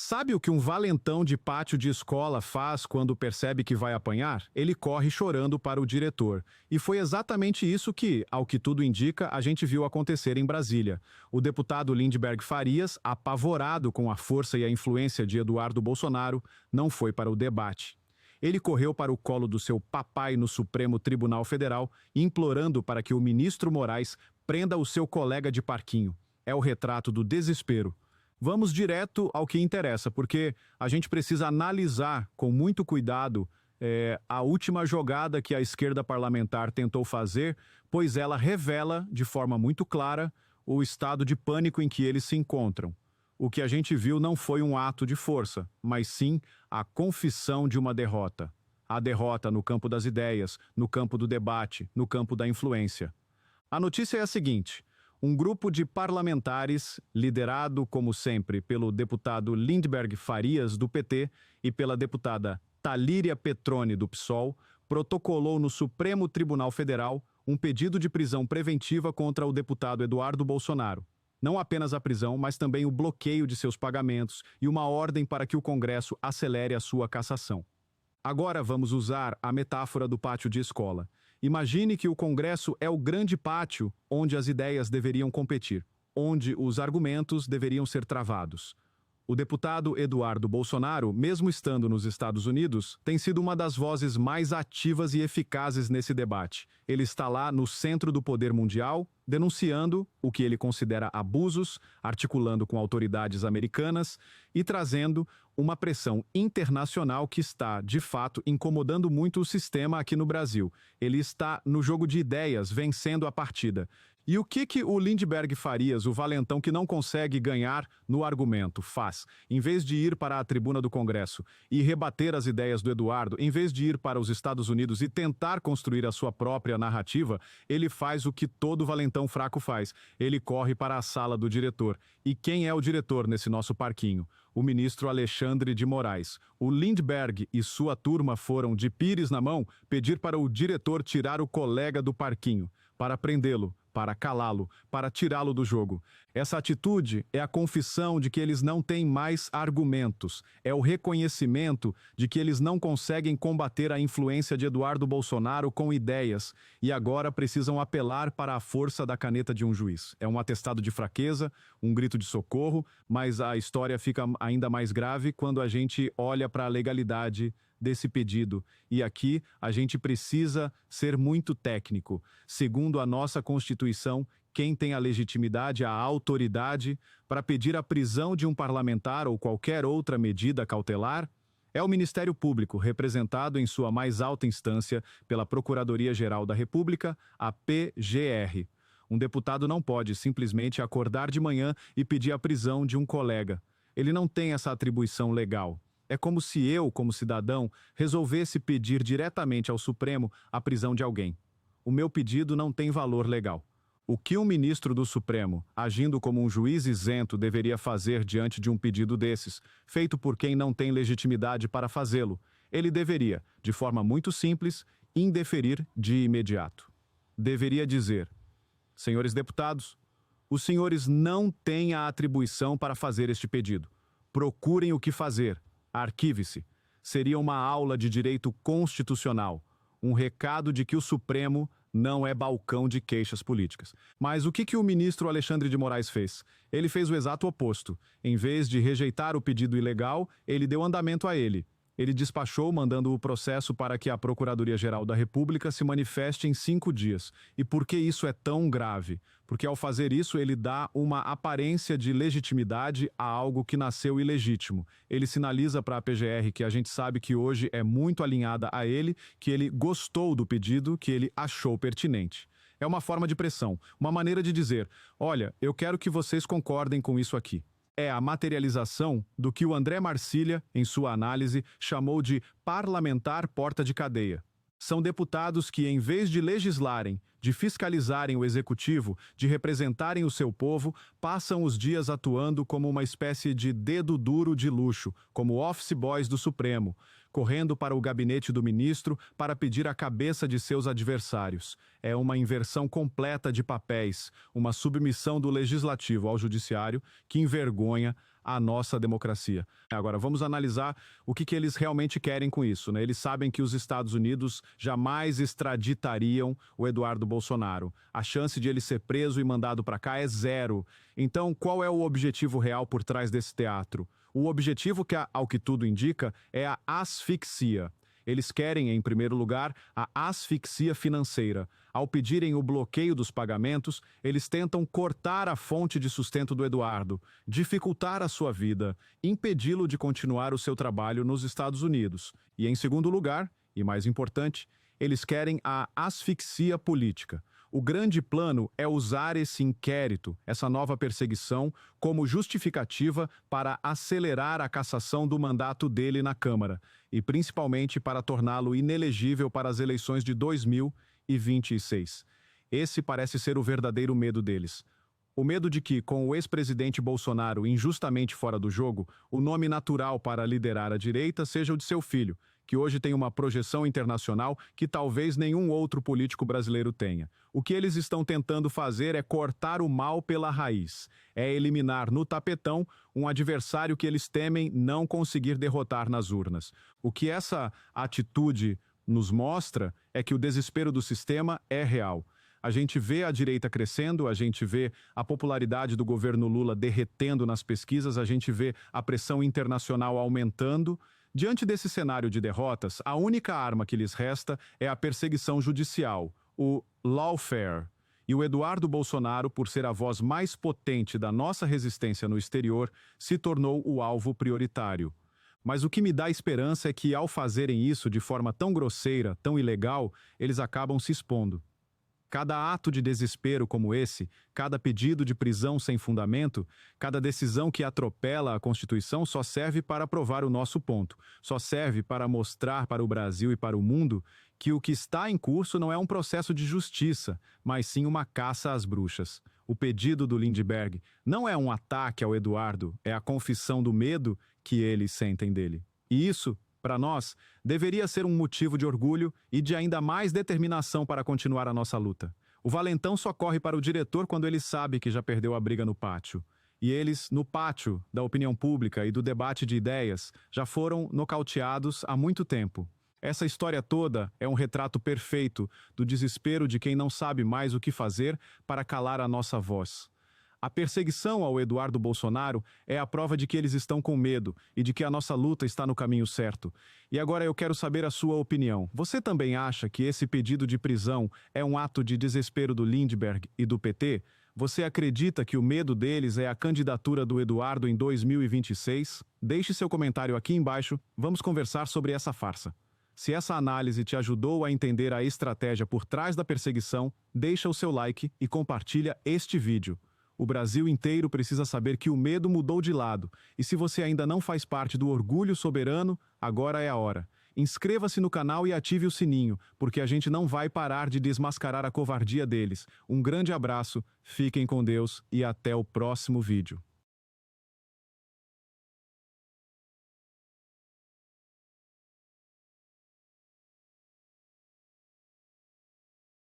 Sabe o que um valentão de pátio de escola faz quando percebe que vai apanhar? Ele corre chorando para o diretor. E foi exatamente isso que, ao que tudo indica, a gente viu acontecer em Brasília. O deputado Lindbergh Farias, apavorado com a força e a influência de Eduardo Bolsonaro, não foi para o debate. Ele correu para o colo do seu papai no Supremo Tribunal Federal, implorando para que o ministro Moraes prenda o seu colega de parquinho. É o retrato do desespero. Vamos direto ao que interessa, porque a gente precisa analisar com muito cuidado a última jogada que a esquerda parlamentar tentou fazer, pois ela revela de forma muito clara o estado de pânico em que eles se encontram. O que a gente viu não foi um ato de força, mas sim a confissão de uma derrota. A derrota no campo das ideias, no campo do debate, no campo da influência. A notícia é a seguinte: um grupo de parlamentares, liderado, como sempre, pelo deputado Lindbergh Farias, do PT, e pela deputada Talíria Petroni, do PSOL, protocolou no Supremo Tribunal Federal um pedido de prisão preventiva contra o deputado Eduardo Bolsonaro. Não apenas a prisão, mas também o bloqueio de seus pagamentos e uma ordem para que o Congresso acelere a sua cassação. Agora vamos usar a metáfora do pátio de escola. Imagine que o Congresso é o grande pátio onde as ideias deveriam competir, onde os argumentos deveriam ser travados. O deputado Eduardo Bolsonaro, mesmo estando nos Estados Unidos, tem sido uma das vozes mais ativas e eficazes nesse debate. Ele está lá no centro do poder mundial, denunciando o que ele considera abusos, articulando com autoridades americanas e trazendo uma pressão internacional que está, de fato, incomodando muito o sistema aqui no Brasil. Ele está no jogo de ideias, vencendo a partida. E o que o Lindbergh Farias, o valentão que não consegue ganhar no argumento, faz? Em vez de ir para a tribuna do Congresso e rebater as ideias do Eduardo, em vez de ir para os Estados Unidos e tentar construir a sua própria narrativa, ele faz o que todo valentão fraco faz. Ele corre para a sala do diretor. E quem é o diretor nesse nosso parquinho? O ministro Alexandre de Moraes. O Lindbergh e sua turma foram, de pires na mão, pedir para o diretor tirar o colega do parquinho, para prendê-lo, para calá-lo, para tirá-lo do jogo. Essa atitude é a confissão de que eles não têm mais argumentos, é o reconhecimento de que eles não conseguem combater a influência de Eduardo Bolsonaro com ideias e agora precisam apelar para a força da caneta de um juiz. É um atestado de fraqueza, um grito de socorro, mas a história fica ainda mais grave quando a gente olha para a legalidade desse pedido. E aqui a gente precisa ser muito técnico. Segundo a nossa Constituição, quem tem a legitimidade, a autoridade para pedir a prisão de um parlamentar ou qualquer outra medida cautelar é o Ministério Público, representado em sua mais alta instância pela Procuradoria-Geral da República, a PGR. Um deputado não pode simplesmente acordar de manhã e pedir a prisão de um colega. Ele não tem essa atribuição legal. É como se eu, como cidadão, resolvesse pedir diretamente ao Supremo a prisão de alguém. O meu pedido não tem valor legal. O que um ministro do Supremo, agindo como um juiz isento, deveria fazer diante de um pedido desses, feito por quem não tem legitimidade para fazê-lo? Ele deveria, de forma muito simples, indeferir de imediato. Deveria dizer: senhores deputados, os senhores não têm a atribuição para fazer este pedido. Procurem o que fazer. Arquive-se. Seria uma aula de direito constitucional, um recado de que o Supremo não é balcão de queixas políticas. Mas o que o ministro Alexandre de Moraes fez? Ele fez o exato oposto. Em vez de rejeitar o pedido ilegal, ele deu andamento a ele. Ele despachou mandando o processo para que a Procuradoria-Geral da República se manifeste em 5 dias. E por que isso é tão grave? Porque ao fazer isso ele dá uma aparência de legitimidade a algo que nasceu ilegítimo. Ele sinaliza para a PGR que a gente sabe que hoje é muito alinhada a ele, que ele gostou do pedido, que ele achou pertinente. É uma forma de pressão, uma maneira de dizer: olha, eu quero que vocês concordem com isso aqui. É a materialização do que o André Marcília, em sua análise, chamou de parlamentar porta de cadeia. São deputados que, em vez de legislarem, de fiscalizarem o executivo, de representarem o seu povo, passam os dias atuando como uma espécie de dedo duro de luxo, como office boys do Supremo, correndo para o gabinete do ministro para pedir a cabeça de seus adversários. É uma inversão completa de papéis, uma submissão do legislativo ao judiciário que envergonha a nossa democracia. Agora, vamos analisar o que eles realmente querem com isso, né? Eles sabem que os Estados Unidos jamais extraditariam o Eduardo Bolsonaro. A chance de ele ser preso e mandado para cá é zero. Então, qual é o objetivo real por trás desse teatro? O objetivo, ao que tudo indica, é a asfixia. Eles querem, em primeiro lugar, a asfixia financeira. Ao pedirem o bloqueio dos pagamentos, eles tentam cortar a fonte de sustento do Eduardo, dificultar a sua vida, impedi-lo de continuar o seu trabalho nos Estados Unidos. E, em segundo lugar, e mais importante, eles querem a asfixia política. O grande plano é usar esse inquérito, essa nova perseguição, como justificativa para acelerar a cassação do mandato dele na Câmara e principalmente para torná-lo inelegível para as eleições de 2026. Esse parece ser o verdadeiro medo deles. O medo de que, com o ex-presidente Bolsonaro injustamente fora do jogo, o nome natural para liderar a direita seja o de seu filho, que hoje tem uma projeção internacional que talvez nenhum outro político brasileiro tenha. O que eles estão tentando fazer é cortar o mal pela raiz, é eliminar no tapetão um adversário que eles temem não conseguir derrotar nas urnas. O que essa atitude nos mostra é que o desespero do sistema é real. A gente vê a direita crescendo, a gente vê a popularidade do governo Lula derretendo nas pesquisas, a gente vê a pressão internacional aumentando. Diante desse cenário de derrotas, a única arma que lhes resta é a perseguição judicial, o lawfare. E o Eduardo Bolsonaro, por ser a voz mais potente da nossa resistência no exterior, se tornou o alvo prioritário. Mas o que me dá esperança é que, ao fazerem isso de forma tão grosseira, tão ilegal, eles acabam se expondo. Cada ato de desespero como esse, cada pedido de prisão sem fundamento, cada decisão que atropela a Constituição só serve para provar o nosso ponto, só serve para mostrar para o Brasil e para o mundo que o que está em curso não é um processo de justiça, mas sim uma caça às bruxas. O pedido do Lindbergh não é um ataque ao Eduardo, é a confissão do medo que eles sentem dele. E isso, para nós, deveria ser um motivo de orgulho e de ainda mais determinação para continuar a nossa luta. O valentão só corre para o diretor quando ele sabe que já perdeu a briga no pátio. E eles, no pátio da opinião pública e do debate de ideias, já foram nocauteados há muito tempo. Essa história toda é um retrato perfeito do desespero de quem não sabe mais o que fazer para calar a nossa voz. A perseguição ao Eduardo Bolsonaro é a prova de que eles estão com medo e de que a nossa luta está no caminho certo. E agora eu quero saber a sua opinião. Você também acha que esse pedido de prisão é um ato de desespero do Lindbergh e do PT? Você acredita que o medo deles é a candidatura do Eduardo em 2026? Deixe seu comentário aqui embaixo, vamos conversar sobre essa farsa. Se essa análise te ajudou a entender a estratégia por trás da perseguição, deixa o seu like e compartilha este vídeo. O Brasil inteiro precisa saber que o medo mudou de lado. E se você ainda não faz parte do orgulho soberano, agora é a hora. Inscreva-se no canal e ative o sininho, porque a gente não vai parar de desmascarar a covardia deles. Um grande abraço, fiquem com Deus e até o próximo vídeo.